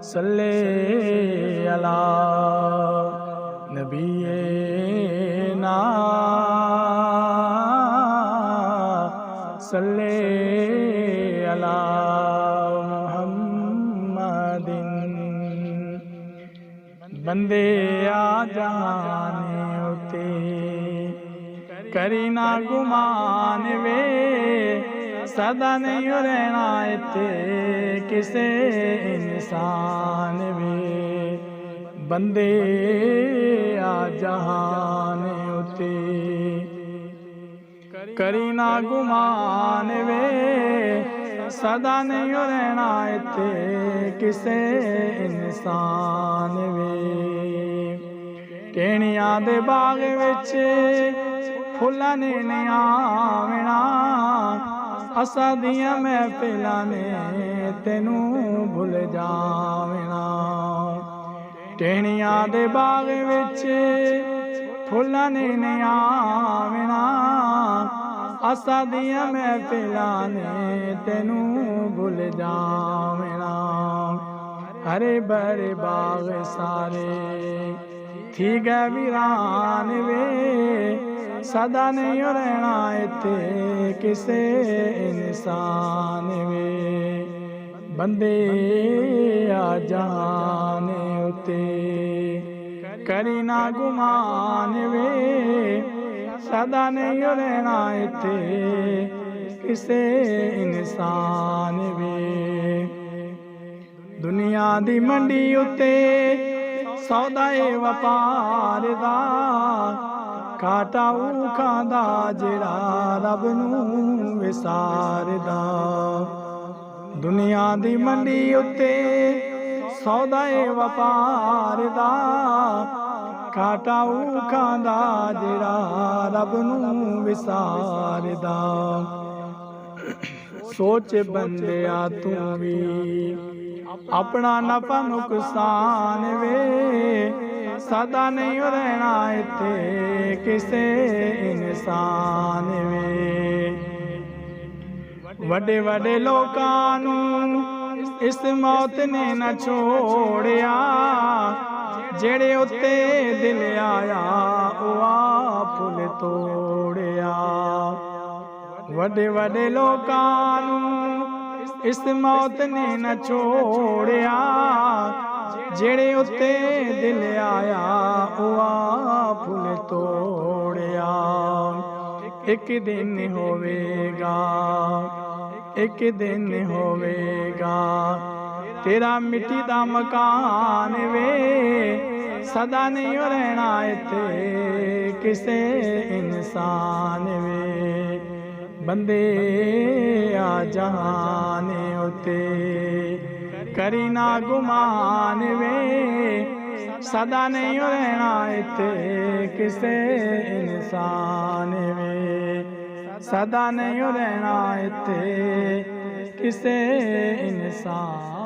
सल्ले अला नबीना सल्ले अला मुहम्मदिन। बंदे आ जाने उते करी ना गुमान वे, सदा नहीं रहना इत्ते किसे इंसान वे। बंदे आ जहान उते करी ना गुमान वे, सदा नहीं रहना इत्ते किसे इंसान वे। टेणियां दे बाग विच फुल्लां ने नहीं आवना, असां दियां महफिलां ने तेनू भुल जावना। टेणियां दे बाग विच फुल्लां ने नहीं आवना, असां दियां महफिलां ने तेनू भुल जावना। हरे भरे बाग सारे थी गए वीरान वे, सदा नहीं रहना इत्ते किसे इंसान वे। बंदे आ जाने उते करी ना गुमान वे, सदा नहीं रहना इत्ते किसे इंसान वे। दुनिया दी मंडी उते सौदा ए वपार दा, घाटा ऊ खांदा जिहड़ा रब नूं विसारदा। दुनिया दी मंडी उत्ते सौदा ए वपार दा, घाटा ऊ खांदा जिहड़ा रब नूं विसारदा। सोच बंदिया तू भी अपना नफा नुकसान वे, सदा नहीं रहना इत्ते किसे इंसान वे। वड्डे वड्डे लोकां नूं इस मौत ने न छोड़िया, जेड़े उत्ते दिल आया ओ आ फुल तोड़िया। वड्डे वड्डे लोकां नूं इस मौत ने न छोड़िया, जेड़े उत्ते दिल आया ओ आ फुल तोड़िया। एक दिन होवेगा, एक दिन होवेगा तेरा मिट्टी दा मकान वे, सदा नहीं रहना इत्ते किसे इंसान वे। बंदे आ जाने उते करी ना गुमान वे, सदा नहीं रहना इत्ते किसे इंसान वे। सदा नहीं रहना इत्ते किसे इंसान।